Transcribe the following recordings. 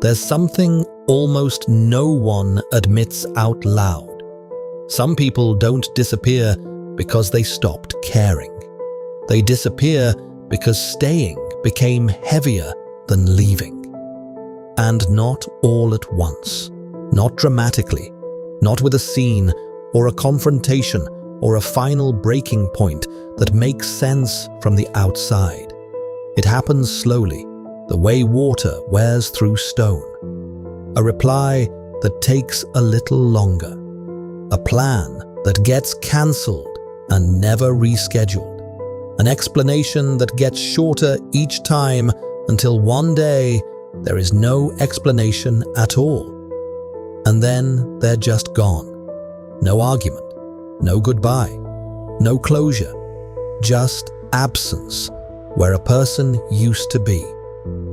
there's something almost no one admits out loud. Some people don't disappear because they stopped caring. They disappear because staying became heavier than leaving. And not all at once, not dramatically, not with a scene or a confrontation or a final breaking point that makes sense from the outside. It happens slowly, the way water wears through stone. A reply that takes a little longer. A plan that gets cancelled and never rescheduled. An explanation that gets shorter each time until one day there is no explanation at all. And then they're just gone. No argument, no goodbye, no closure, just absence where a person used to be.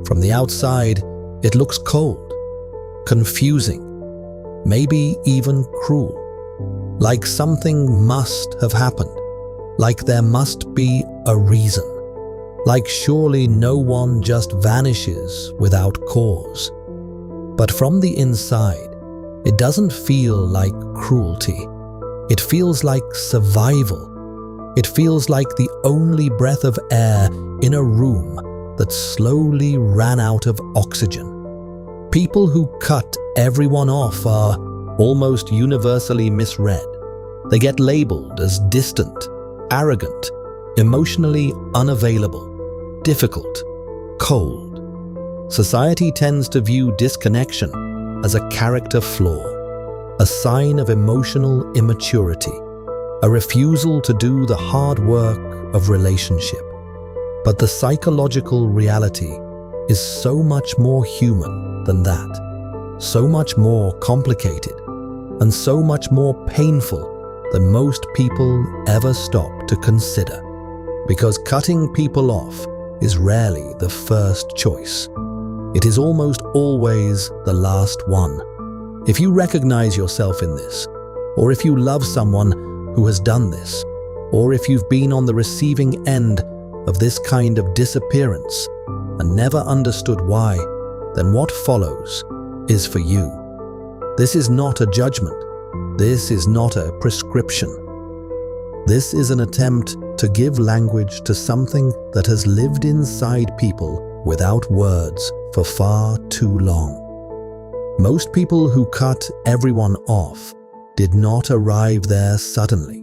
From the outside, it looks cold, confusing, maybe even cruel, like something must have happened, like there must be a reason, like surely no one just vanishes without cause. But from the inside, it doesn't feel like cruelty. It feels like survival. It feels like the only breath of air in a room that slowly ran out of oxygen. People who cut everyone off are almost universally misread. They get labeled as distant, arrogant, emotionally unavailable, difficult, cold. Society tends to view disconnection as a character flaw, a sign of emotional immaturity, a refusal to do the hard work of relationship. But the psychological reality is so much more human than that, so much more complicated, and so much more painful than most people ever stop to consider. Because cutting people off is rarely the first choice. It is almost always the last one. If you recognize yourself in this, or if you love someone who has done this, or if you've been on the receiving end of this kind of disappearance and never understood why, then what follows is for you. This is not a judgment. This is not a prescription. This is an attempt to give language to something that has lived inside people without words for far too long. Most people who cut everyone off did not arrive there suddenly.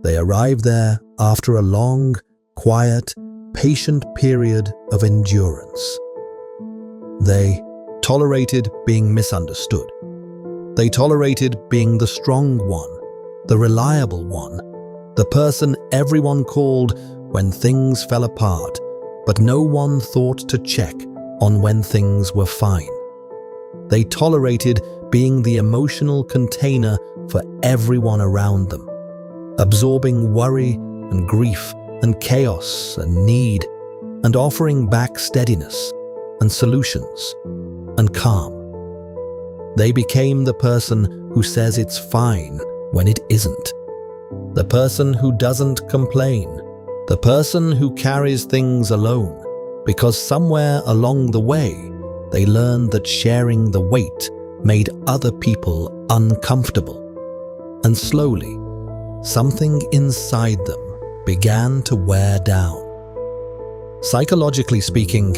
They arrived there after a long, quiet, patient period of endurance. They tolerated being misunderstood. They tolerated being the strong one, the reliable one, the person everyone called when things fell apart, but no one thought to check on when things were fine. They tolerated being the emotional container for everyone around them, absorbing worry and grief and chaos and need, and offering back steadiness and solutions and calm. They became the person who says it's fine when it isn't, the person who doesn't complain, the person who carries things alone, because somewhere along the way, they learned that sharing the weight made other people uncomfortable. And slowly, something inside them began to wear down. Psychologically speaking,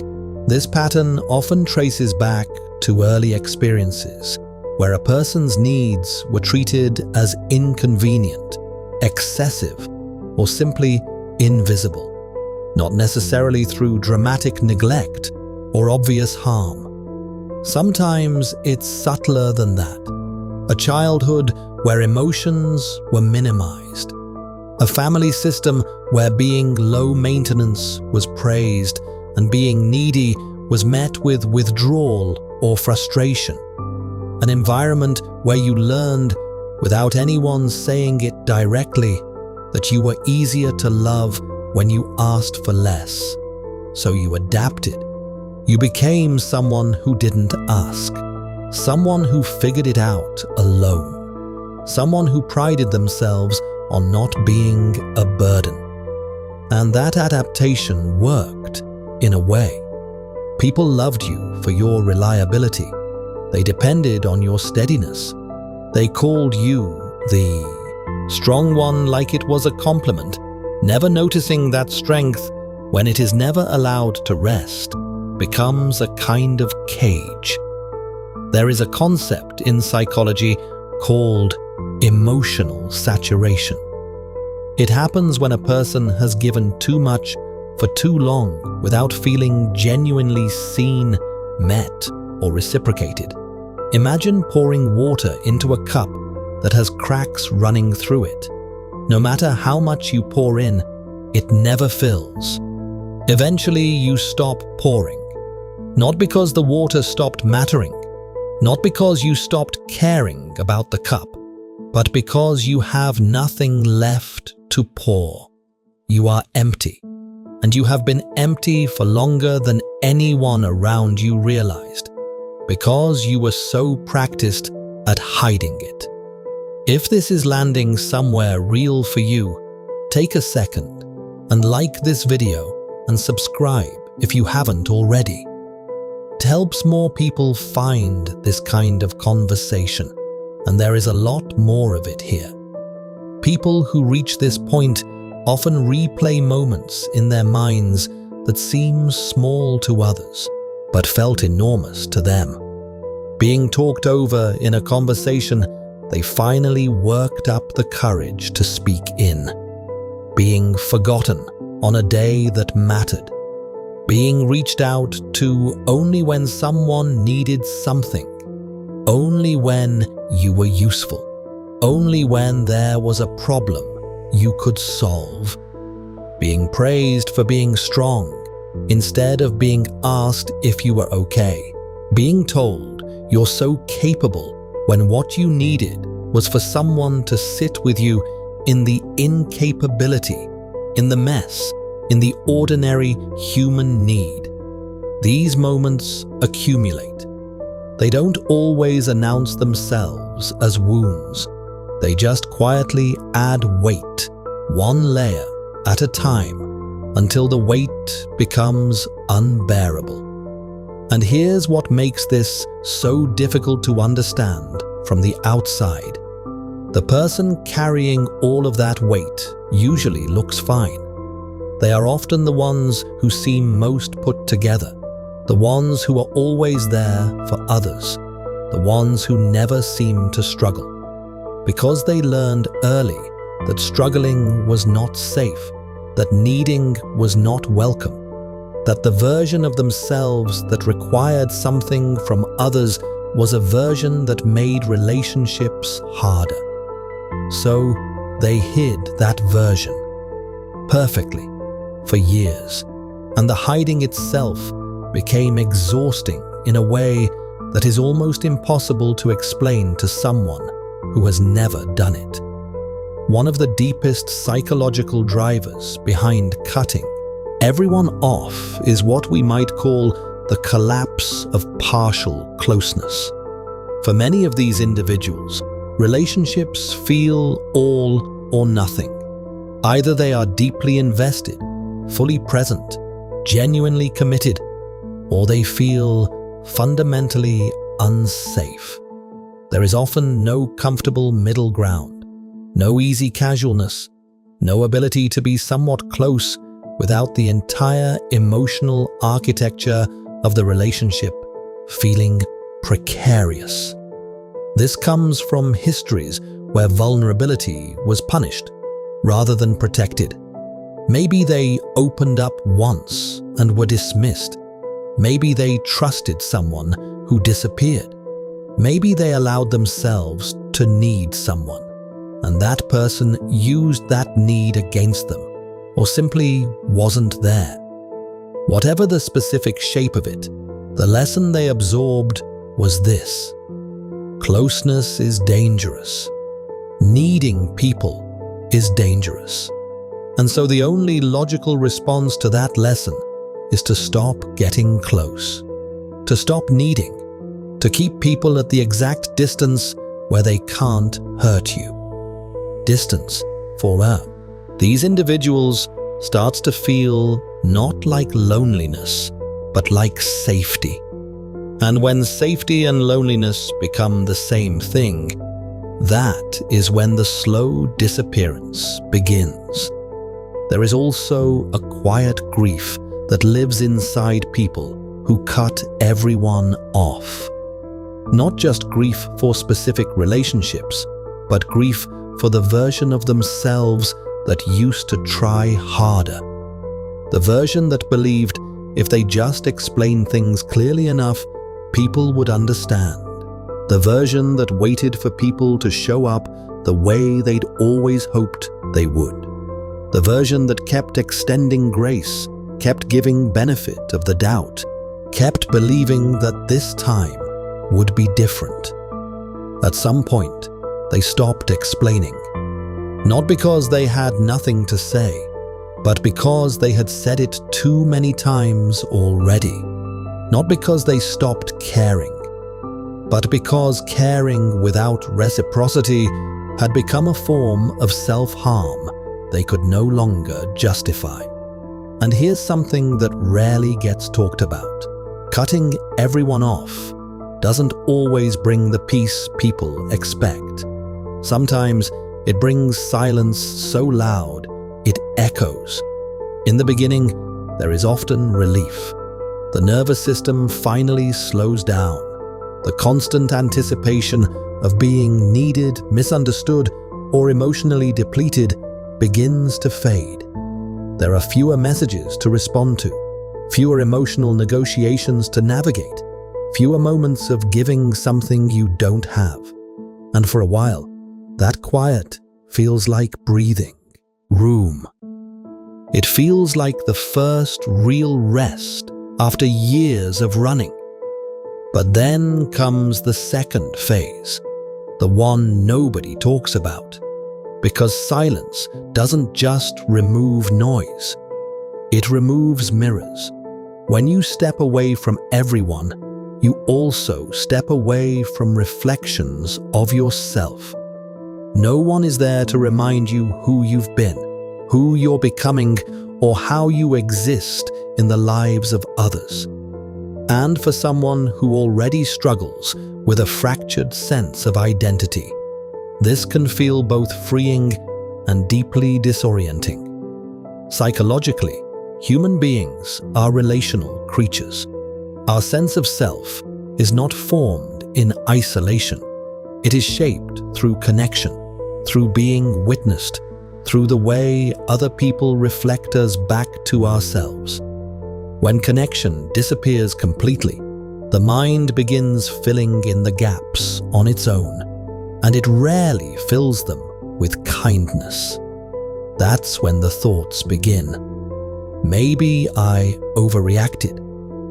this pattern often traces back to early experiences where a person's needs were treated as inconvenient, excessive, or simply invisible, not necessarily through dramatic neglect or obvious harm. Sometimes it's subtler than that. A childhood where emotions were minimized. A family system where being low maintenance was praised and being needy was met with withdrawal or frustration. An environment where you learned, without anyone saying it directly, that you were easier to love when you asked for less. So you adapted. You became someone who didn't ask. Someone who figured it out alone. Someone who prided themselves on not being a burden. And that adaptation worked, in a way. People loved you for your reliability. They depended on your steadiness. They called you the strong one like it was a compliment, never noticing that strength, when it is never allowed to rest, becomes a kind of cage. There is a concept in psychology called emotional saturation. It happens when a person has given too much for too long without feeling genuinely seen, met, or reciprocated. Imagine pouring water into a cup that has cracks running through it. No matter how much you pour in, it never fills. Eventually, you stop pouring. Not because the water stopped mattering, not because you stopped caring about the cup, but because you have nothing left to pour. You are empty, and you have been empty for longer than anyone around you realized, because you were so practiced at hiding it. If this is landing somewhere real for you, take a second and like this video and subscribe if you haven't already. It helps more people find this kind of conversation, and there is a lot more of it here. People who reach this point often replay moments in their minds that seem small to others, but felt enormous to them. Being talked over in a conversation, they finally worked up the courage to speak in. Being forgotten on a day that mattered. Being reached out to only when someone needed something. Only when you were useful. Only when there was a problem you could solve. Being praised for being strong, instead of being asked if you were okay. Being told you're so capable when what you needed was for someone to sit with you in the incapability, in the mess, in the ordinary human need. These moments accumulate. They don't always announce themselves as wounds. They just quietly add weight, one layer at a time, until the weight becomes unbearable. And here's what makes this so difficult to understand from the outside. The person carrying all of that weight usually looks fine. They are often the ones who seem most put together, the ones who are always there for others, the ones who never seem to struggle. Because they learned early that struggling was not safe, that needing was not welcome, that the version of themselves that required something from others was a version that made relationships harder. So they hid that version perfectly for years, and the hiding itself became exhausting in a way that is almost impossible to explain to someone who has never done it. One of the deepest psychological drivers behind cutting everyone off is what we might call the collapse of partial closeness. For many of these individuals, relationships feel all or nothing. Either they are deeply invested, fully present, genuinely committed, or they feel fundamentally unsafe. There is often no comfortable middle ground, no easy casualness, no ability to be somewhat close without the entire emotional architecture of the relationship feeling precarious. This comes from histories where vulnerability was punished rather than protected. Maybe they opened up once and were dismissed. Maybe they trusted someone who disappeared. Maybe they allowed themselves to need someone, and that person used that need against them, or simply wasn't there. Whatever the specific shape of it, the lesson they absorbed was this: closeness is dangerous. Needing people is dangerous. And so the only logical response to that lesson is to stop getting close, to stop needing, to keep people at the exact distance where they can't hurt you. Distance, for these individuals, starts to feel not like loneliness, but like safety. And when safety and loneliness become the same thing, that is when the slow disappearance begins. There is also a quiet grief that lives inside people who cut everyone off. Not just grief for specific relationships, but grief for the version of themselves that used to try harder. The version that believed if they just explained things clearly enough, people would understand. The version that waited for people to show up the way they'd always hoped they would. The version that kept extending grace, kept giving benefit of the doubt, kept believing that this time would be different. At some point, they stopped explaining. Not because they had nothing to say, but because they had said it too many times already. Not because they stopped caring, but because caring without reciprocity had become a form of self-harm they could no longer justify. And here's something that rarely gets talked about. Cutting everyone off doesn't always bring the peace people expect. Sometimes it brings silence so loud it echoes. In the beginning, there is often relief. The nervous system finally slows down. The constant anticipation of being needed, misunderstood, or emotionally depleted begins to fade. There are fewer messages to respond to, fewer emotional negotiations to navigate, fewer moments of giving something you don't have. And for a while, that quiet feels like breathing, room. It feels like the first real rest after years of running. But then comes the second phase, the one nobody talks about. Because silence doesn't just remove noise, it removes mirrors. When you step away from everyone, you also step away from reflections of yourself. No one is there to remind you who you've been, who you're becoming, or how you exist in the lives of others. And for someone who already struggles with a fractured sense of identity, this can feel both freeing and deeply disorienting. Psychologically, human beings are relational creatures. Our sense of self is not formed in isolation. It is shaped through connection, through being witnessed, through the way other people reflect us back to ourselves. When connection disappears completely, the mind begins filling in the gaps on its own, and it rarely fills them with kindness. That's when the thoughts begin. Maybe I overreacted.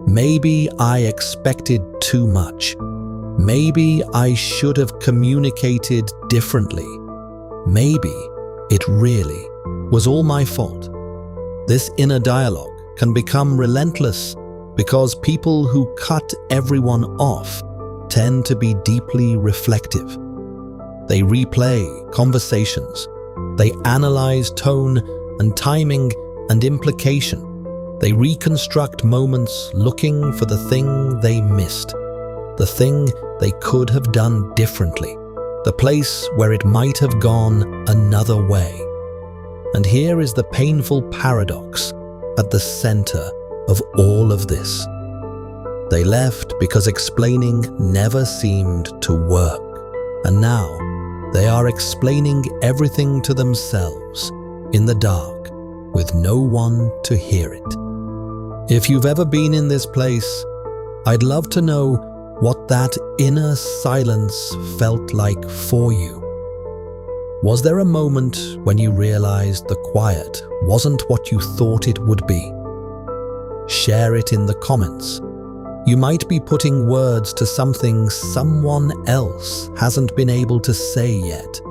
Maybe I expected too much. Maybe I should have communicated differently. Maybe it really was all my fault. This inner dialogue can become relentless because people who cut everyone off tend to be deeply reflective. They replay conversations. They analyze tone and timing and implication. They reconstruct moments looking for the thing they missed, the thing they could have done differently, the place where it might have gone another way. And here is the painful paradox at the center of all of this. They left because explaining never seemed to work, and now they are explaining everything to themselves in the dark with no one to hear it. If you've ever been in this place, I'd love to know what that inner silence felt like for you. Was there a moment when you realized the quiet wasn't what you thought it would be? Share it in the comments. You might be putting words to something someone else hasn't been able to say yet.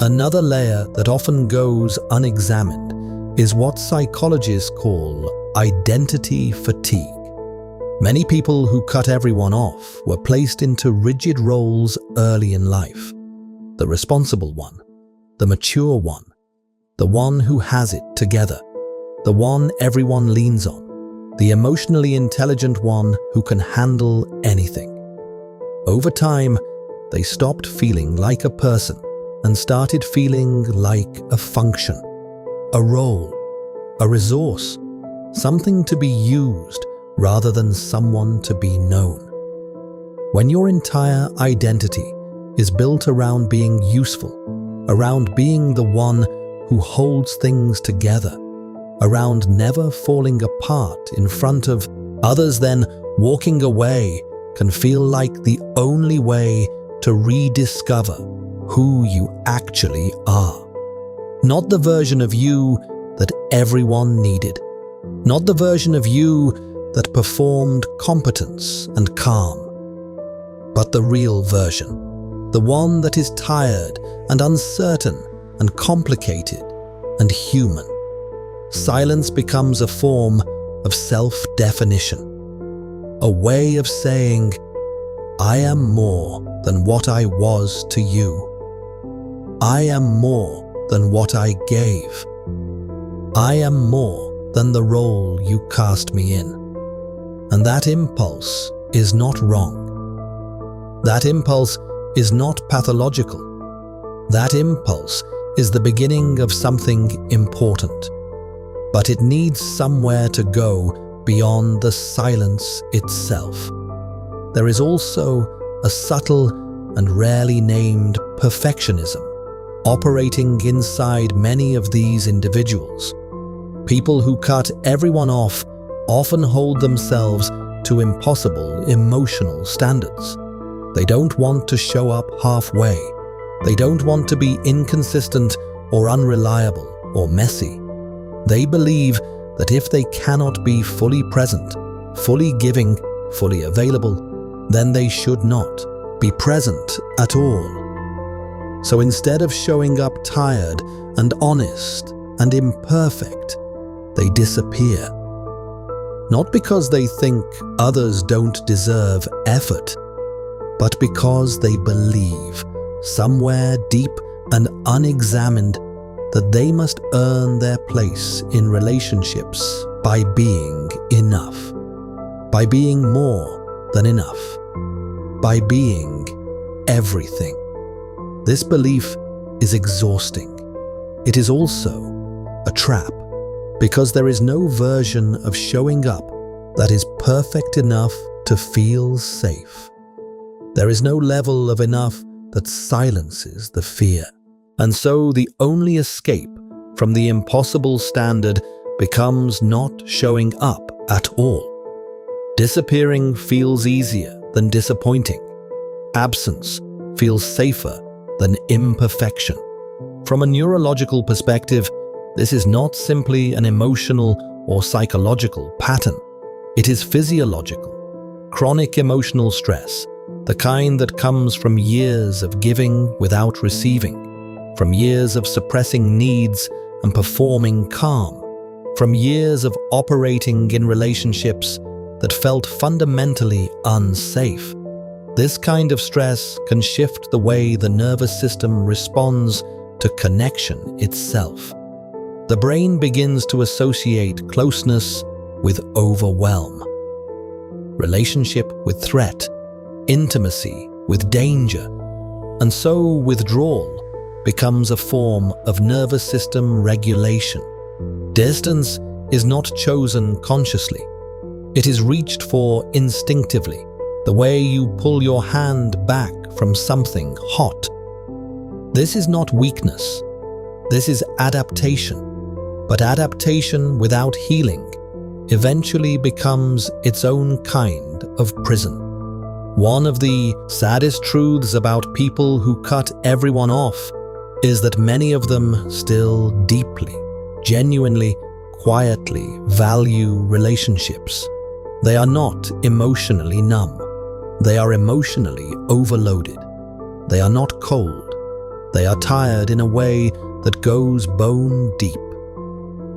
Another layer that often goes unexamined is what psychologists call identity fatigue. Many people who cut everyone off were placed into rigid roles early in life. The responsible one, the mature one, the one who has it together, the one everyone leans on. the emotionally intelligent one who can handle anything. Over time, they stopped feeling like a person and started feeling like a function, a role, a resource, something to be used rather than someone to be known. When your entire identity is built around being useful, around being the one who holds things together, around never falling apart in front of others, then walking away can feel like the only way to rediscover who you actually are. Not the version of you that everyone needed, not the version of you that performed competence and calm, but the real version, the one that is tired and uncertain and complicated and human. Silence becomes a form of self-definition, a way of saying, I am more than what I was to you. I am more than what I gave. I am more than the role you cast me in. And that impulse is not wrong. That impulse is not pathological. That impulse is the beginning of something important. But it needs somewhere to go beyond the silence itself. There is also a subtle and rarely named perfectionism operating inside many of these individuals. People who cut everyone off often hold themselves to impossible emotional standards. They don't want to show up halfway. They don't want to be inconsistent or unreliable or messy. They believe that if they cannot be fully present, fully giving, fully available, then they should not be present at all. So instead of showing up tired and honest and imperfect, they disappear. Not because they think others don't deserve effort, but because they believe, somewhere deep and unexamined, that they must earn their place in relationships by being enough, by being more than enough, by being everything. This belief is exhausting. It is also a trap, because there is no version of showing up that is perfect enough to feel safe. There is no level of enough that silences the fear. And so the only escape from the impossible standard becomes not showing up at all. Disappearing feels easier than disappointing. Absence feels safer than imperfection. From a neurological perspective, this is not simply an emotional or psychological pattern. It is physiological, chronic emotional stress, the kind that comes from years of giving without receiving, from years of suppressing needs and performing calm, from years of operating in relationships that felt fundamentally unsafe. This kind of stress can shift the way the nervous system responds to connection itself. The brain begins to associate closeness with overwhelm, relationship with threat, intimacy with danger, and so withdrawal becomes a form of nervous system regulation. Distance is not chosen consciously. It is reached for instinctively, the way you pull your hand back from something hot. This is not weakness. This is adaptation. But adaptation without healing eventually becomes its own kind of prison. One of the saddest truths about people who cut everyone off is that many of them still deeply, genuinely, quietly value relationships. They are not emotionally numb. They are emotionally overloaded. They are not cold. They are tired in a way that goes bone deep.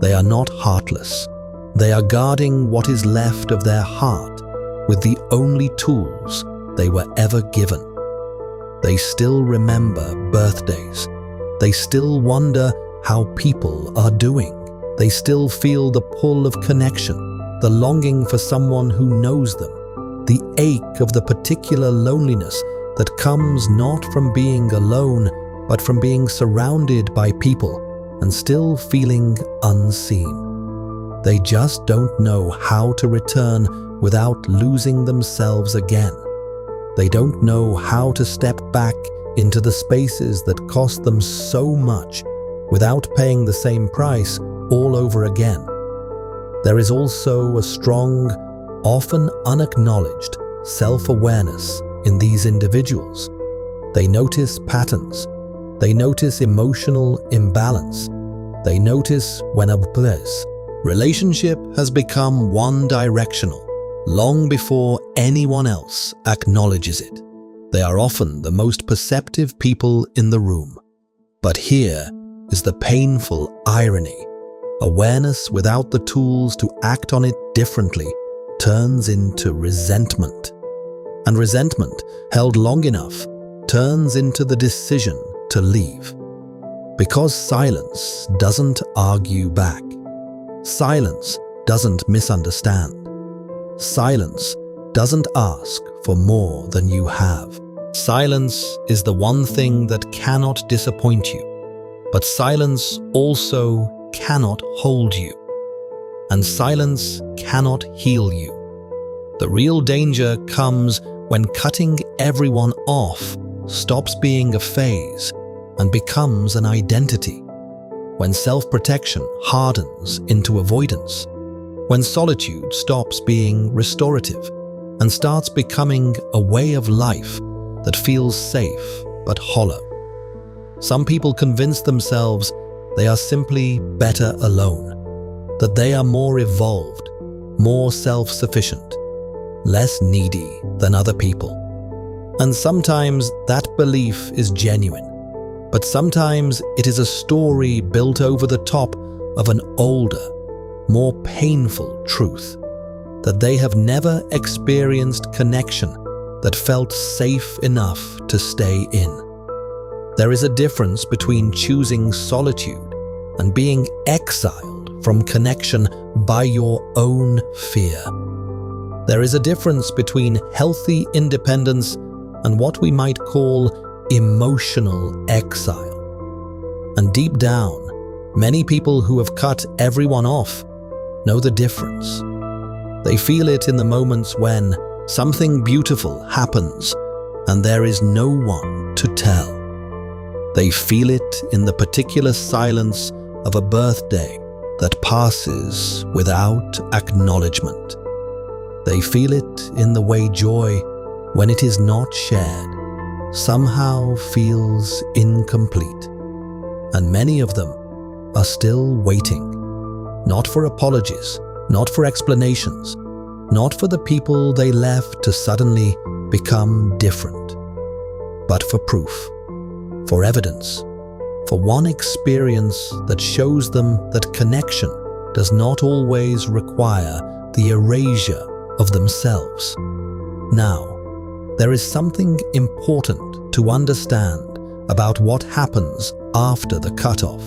They are not heartless. They are guarding what is left of their heart with the only tools they were ever given. They still remember birthdays. They still wonder how people are doing. They still feel the pull of connection. the longing for someone who knows them, the ache of the particular loneliness that comes not from being alone, but from being surrounded by people and still feeling unseen. They just don't know how to return without losing themselves again. They don't know how to step back into the spaces that cost them so much without paying the same price all over again. There is also a strong, often unacknowledged self-awareness in these individuals. They notice patterns. They notice emotional imbalance. They notice when a relationship has become one-directional long before anyone else acknowledges it. They are often the most perceptive people in the room. But here is the painful irony. Awareness without the tools to act on it differently turns into resentment. And resentment, held long enough, turns into the decision to leave. Because silence doesn't argue back. Silence doesn't misunderstand. Silence doesn't ask for more than you have. Silence is the one thing that cannot disappoint you, but silence also cannot hold you, and silence cannot heal you. The real danger comes when cutting everyone off stops being a phase and becomes an identity, when self-protection hardens into avoidance, when solitude stops being restorative and starts becoming a way of life that feels safe but hollow. Some people convince themselves they are simply better alone, that they are more evolved, more self-sufficient, less needy than other people. And sometimes that belief is genuine, but sometimes it is a story built over the top of an older, more painful truth, that they have never experienced connection that felt safe enough to stay in. There is a difference between choosing solitude and being exiled from connection by your own fear. There is a difference between healthy independence and what we might call emotional exile. And deep down, many people who have cut everyone off know the difference. They feel it in the moments when something beautiful happens and there is no one to tell. They feel it in the particular silence of a birthday that passes without acknowledgement. They feel it in the way joy, when it is not shared, somehow feels incomplete. And many of them are still waiting, not for apologies, not for explanations, not for the people they left to suddenly become different, but for proof, for evidence, for one experience that shows them that connection does not always require the erasure of themselves. Now, there is something important to understand about what happens after the cutoff,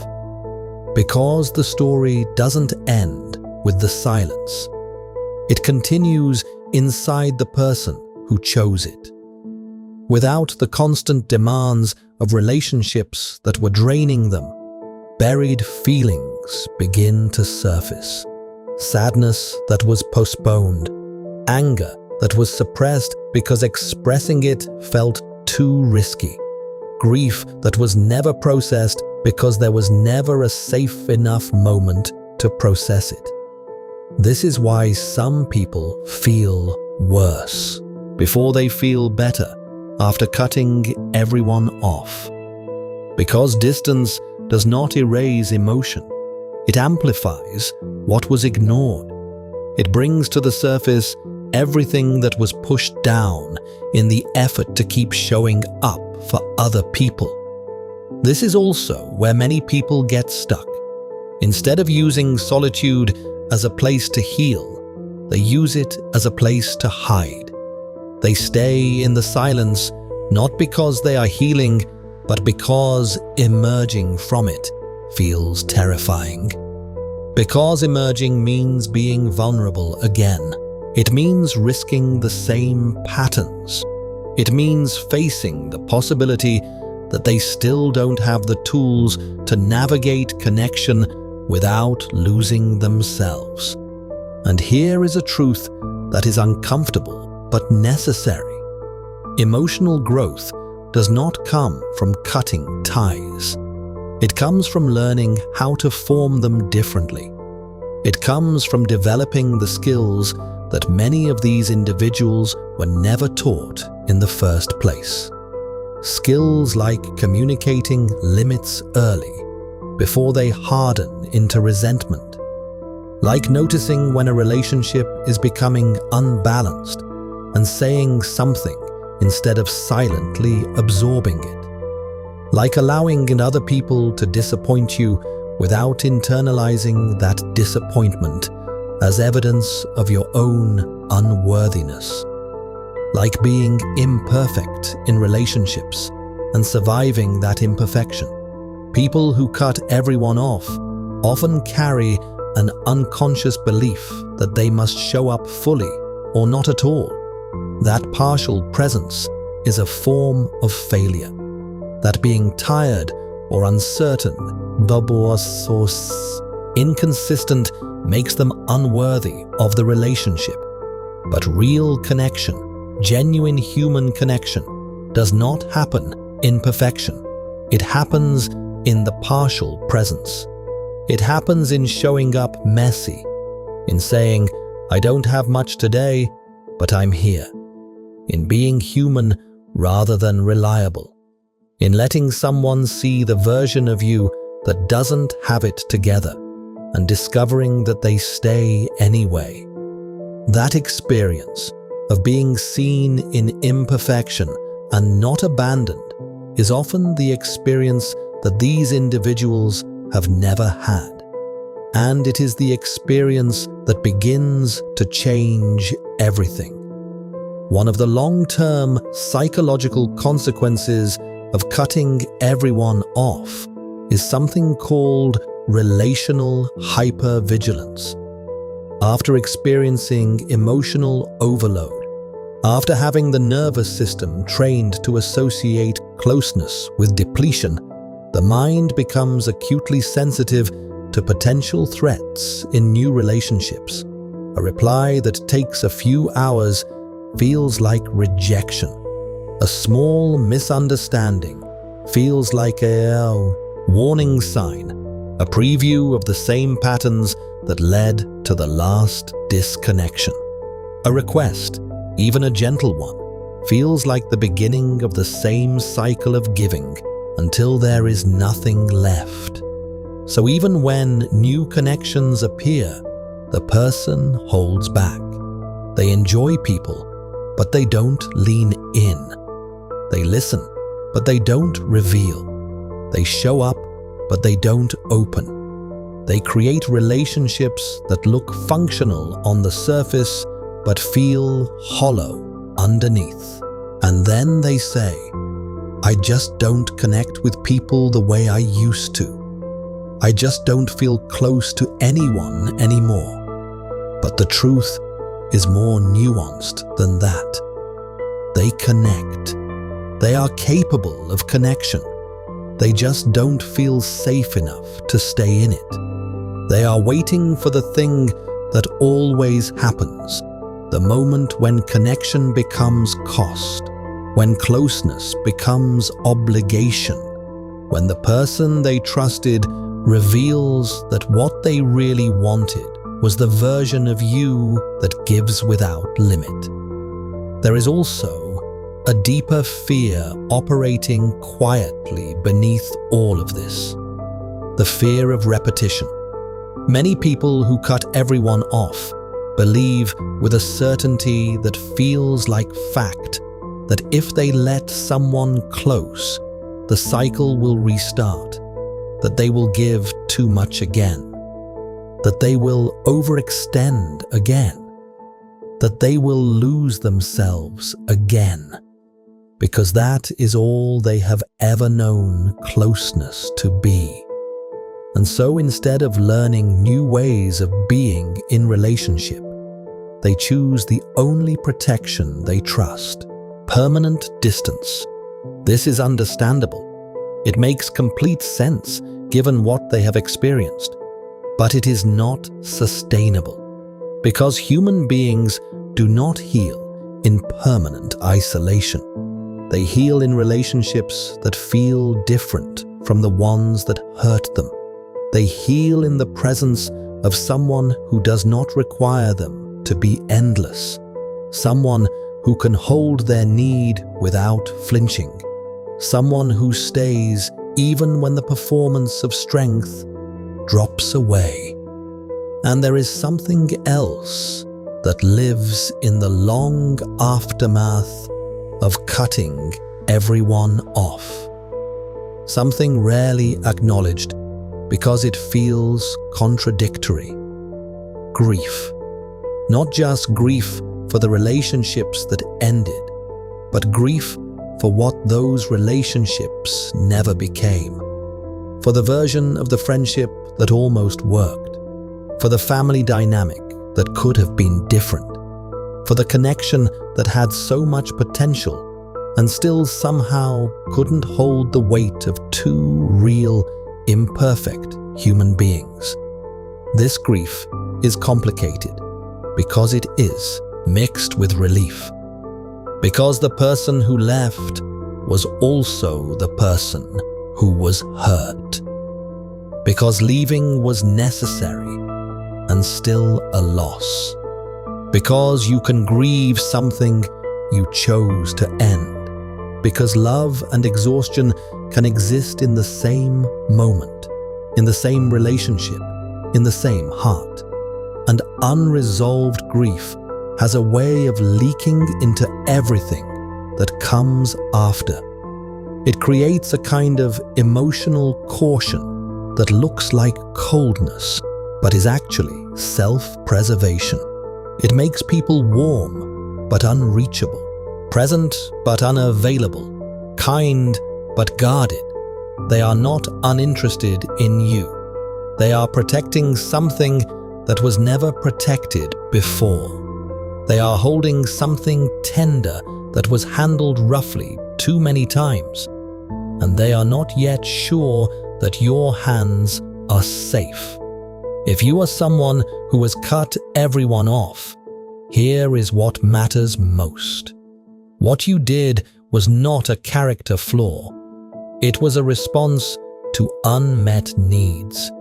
because the story doesn't end with the silence. It continues inside the person who chose it. Without the constant demands of relationships that were draining them, buried feelings begin to surface. Sadness that was postponed, anger that was suppressed because expressing it felt too risky, grief that was never processed because there was never a safe enough moment to process it. This is why some people feel worse before they feel better after cutting everyone off. Because distance does not erase emotion, it amplifies what was ignored. It brings to the surface everything that was pushed down in the effort to keep showing up for other people. This is also where many people get stuck. Instead of using solitude as a place to heal, they use it as a place to hide. They stay in the silence not because they are healing, but because emerging from it feels terrifying. Because emerging means being vulnerable again. It means risking the same patterns. It means facing the possibility that they still don't have the tools to navigate connection without losing themselves. And here is a truth that is uncomfortable but necessary. Emotional growth does not come from cutting ties. It comes from learning how to form them differently. It comes from developing the skills that many of these individuals were never taught in the first place. Skills like communicating limits early, before they harden into resentment. Like noticing when a relationship is becoming unbalanced and saying something instead of silently absorbing it. Like allowing other people to disappoint you without internalizing that disappointment as evidence of your own unworthiness. Like being imperfect in relationships and surviving that imperfection. People who cut everyone off often carry an unconscious belief that they must show up fully or not at all. That partial presence is a form of failure. That being tired or uncertain, inconsistent, makes them unworthy of the relationship. But real connection, genuine human connection, does not happen in perfection. It happens in the partial presence. It happens in showing up messy, in saying, I don't have much today, but I'm here. In being human rather than reliable. In letting someone see the version of you that doesn't have it together, and discovering that they stay anyway. That experience of being seen in imperfection and not abandoned is often the experience that these individuals have never had. And it is the experience that begins to change everything. One of the long-term psychological consequences of cutting everyone off is something called relational hypervigilance. After experiencing emotional overload, after having the nervous system trained to associate closeness with depletion, the mind becomes acutely sensitive to potential threats in new relationships. A reply that takes a few hours feels like rejection. A small misunderstanding feels like a warning sign, a preview of the same patterns that led to the last disconnection. A request, even a gentle one, feels like the beginning of the same cycle of giving until there is nothing left. So even when new connections appear, the person holds back. They enjoy people, but they don't lean in. They listen, but they don't reveal. They show up, but they don't open. They create relationships that look functional on the surface, but feel hollow underneath. And then they say, I just don't connect with people the way I used to. I just don't feel close to anyone anymore. But the truth is more nuanced than that. They connect. They are capable of connection. They just don't feel safe enough to stay in it. They are waiting for the thing that always happens, the moment when connection becomes cost, when closeness becomes obligation, when the person they trusted reveals that what they really wanted was the version of you that gives without limit. There is also a deeper fear operating quietly beneath all of this. The fear of repetition. Many people who cut everyone off believe with a certainty that feels like fact that if they let someone close, the cycle will restart, that they will give too much again, that they will overextend again, that they will lose themselves again, because that is all they have ever known closeness to be. And so instead of learning new ways of being in relationship, they choose the only protection they trust: permanent distance. This is understandable. It makes complete sense given what they have experienced. But it is not sustainable, because human beings do not heal in permanent isolation. They heal in relationships that feel different from the ones that hurt them. They heal in the presence of someone who does not require them to be endless, someone who can hold their need without flinching, someone who stays even when the performance of strength drops away. And there is something else that lives in the long aftermath of cutting everyone off. Something rarely acknowledged because it feels contradictory. Grief. Not just grief for the relationships that ended, but grief for what those relationships never became. For the version of the friendship that almost worked. For the family dynamic that could have been different. For the connection that had so much potential and still somehow couldn't hold the weight of two real, imperfect human beings. This grief is complicated because it is mixed with relief. Because the person who left was also the person who was hurt. Because leaving was necessary and still a loss. Because you can grieve something you chose to end. Because love and exhaustion can exist in the same moment, in the same relationship, in the same heart. And unresolved grief has a way of leaking into everything that comes after. It creates a kind of emotional caution that looks like coldness, but is actually self-preservation. It makes people warm but unreachable, present but unavailable, kind but guarded. They are not uninterested in you. They are protecting something that was never protected before. They are holding something tender that was handled roughly too many times, and they are not yet sure that your hands are safe. If you are someone who has cut everyone off, here is what matters most. What you did was not a character flaw. It was a response to unmet needs.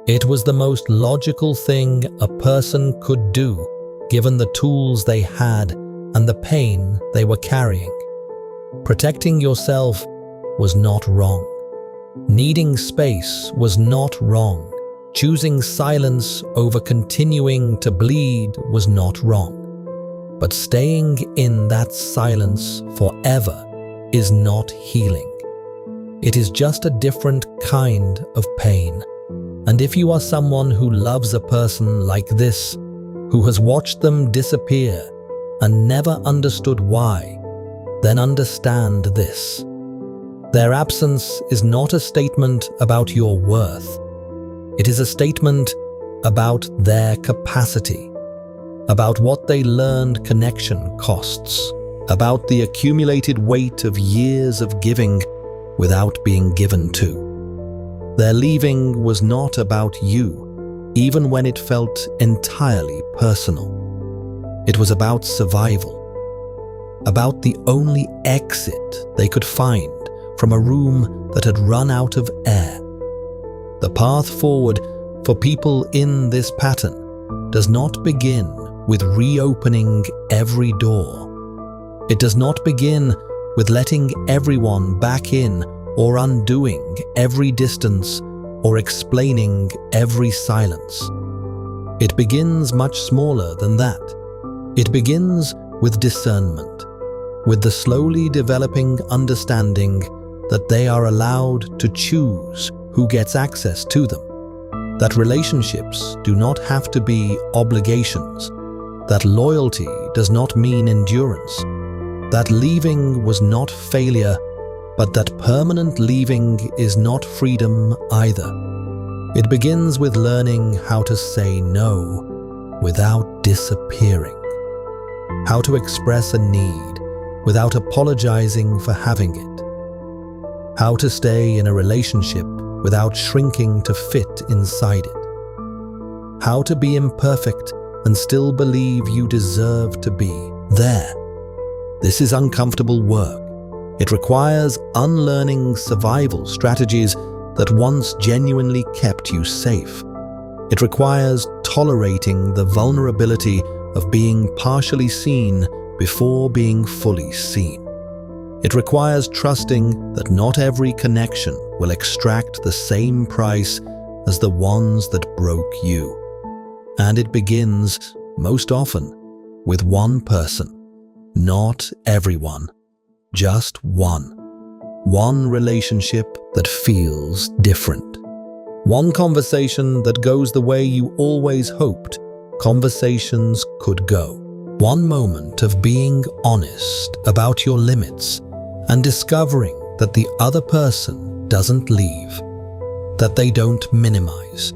It was the most logical thing a person could do, given the tools they had and the pain they were carrying. Protecting yourself was not wrong. Needing space was not wrong. Choosing silence over continuing to bleed was not wrong. But staying in that silence forever is not healing. It is just a different kind of pain. And if you are someone who loves a person like this, who has watched them disappear and never understood why, then understand this. Their absence is not a statement about your worth. It is a statement about their capacity, about what they learned connection costs, about the accumulated weight of years of giving without being given to. Their leaving was not about you, even when it felt entirely personal. It was about survival, about the only exit they could find from a room that had run out of air. The path forward for people in this pattern does not begin with reopening every door. It does not begin with letting everyone back in or undoing every distance or explaining every silence. It begins much smaller than that. It begins with discernment, with the slowly developing understanding that they are allowed to choose who gets access to them, that relationships do not have to be obligations, that loyalty does not mean endurance, that leaving was not failure, but that permanent leaving is not freedom either. It begins with learning how to say no without disappearing, how to express a need without apologizing for having it, how to stay in a relationship without shrinking to fit inside it, how to be imperfect and still believe you deserve to be there. This is uncomfortable work. It requires unlearning survival strategies that once genuinely kept you safe. It requires tolerating the vulnerability of being partially seen before being fully seen. It requires trusting that not every connection will extract the same price as the ones that broke you. And it begins, most often, with one person. Not everyone, just one. One relationship that feels different. One conversation that goes the way you always hoped conversations could go. One moment of being honest about your limits and discovering that the other person doesn't leave, that they don't minimize,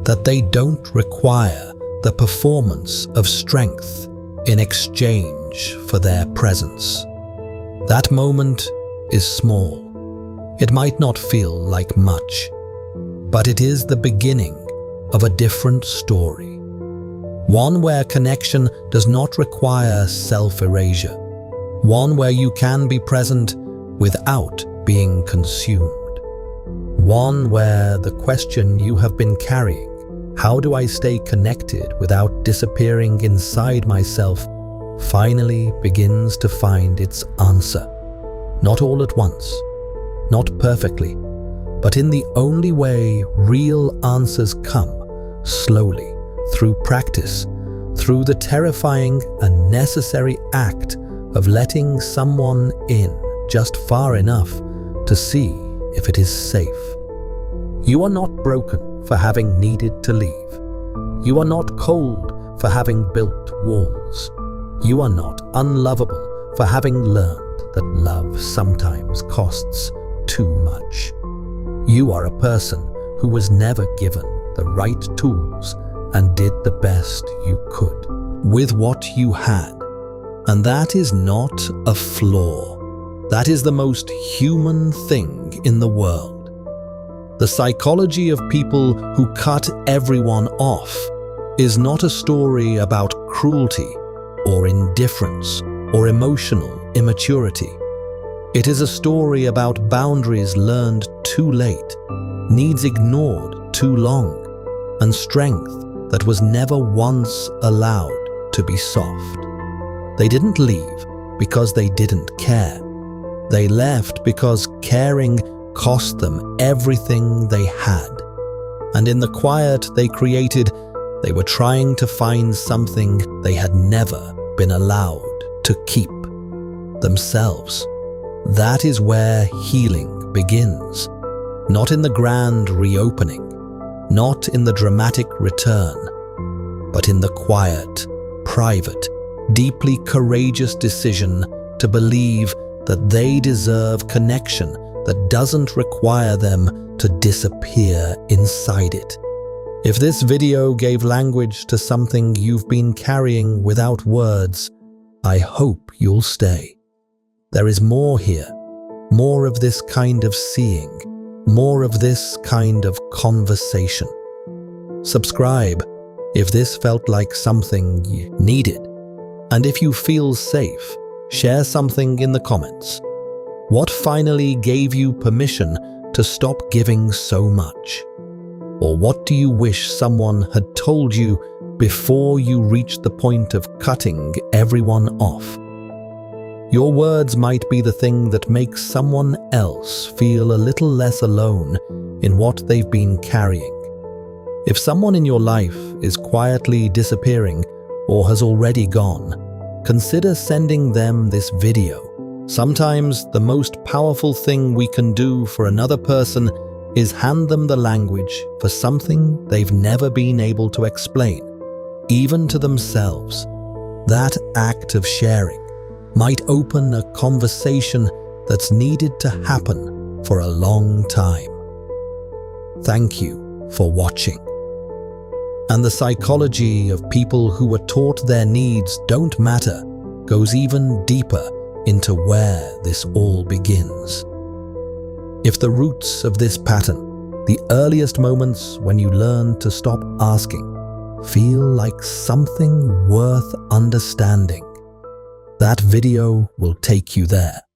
that they don't require the performance of strength in exchange for their presence. That moment is small. It might not feel like much, but it is the beginning of a different story. One where connection does not require self-erasure. One where you can be present without being consumed. One where the question you have been carrying, how do I stay connected without disappearing inside myself, finally begins to find its answer. Not all at once, not perfectly, but in the only way real answers come, slowly, through practice, through the terrifying and necessary act of letting someone in just far enough to see if it is safe. You are not broken for having needed to leave. You are not cold for having built walls. You are not unlovable for having learned that love sometimes costs too much. You are a person who was never given the right tools and did the best you could with what you had. And that is not a flaw. That is the most human thing in the world. The psychology of people who cut everyone off is not a story about cruelty or indifference or emotional immaturity. It is a story about boundaries learned too late, needs ignored too long, and strength that was never once allowed to be soft. They didn't leave because they didn't care. They left because caring cost them everything they had. And in the quiet they created, they were trying to find something they had never been allowed to keep: themselves. That is where healing begins. Not in the grand reopening, not in the dramatic return, but in the quiet, private, deeply courageous decision to believe that they deserve connection that doesn't require them to disappear inside it. If this video gave language to something you've been carrying without words, I hope you'll stay. There is more here, more of this kind of seeing, more of this kind of conversation. Subscribe if this felt like something you needed. And if you feel safe, share something in the comments. What finally gave you permission to stop giving so much? Or what do you wish someone had told you before you reached the point of cutting everyone off? Your words might be the thing that makes someone else feel a little less alone in what they've been carrying. If someone in your life is quietly disappearing or has already gone, consider sending them this video. Sometimes the most powerful thing we can do for another person is hand them the language for something they've never been able to explain, even to themselves. That act of sharing might open a conversation that's needed to happen for a long time. Thank you for watching. And the psychology of people who were taught their needs don't matter goes even deeper into where this all begins. If the roots of this pattern, the earliest moments when you learn to stop asking, feel like something worth understanding, that video will take you there.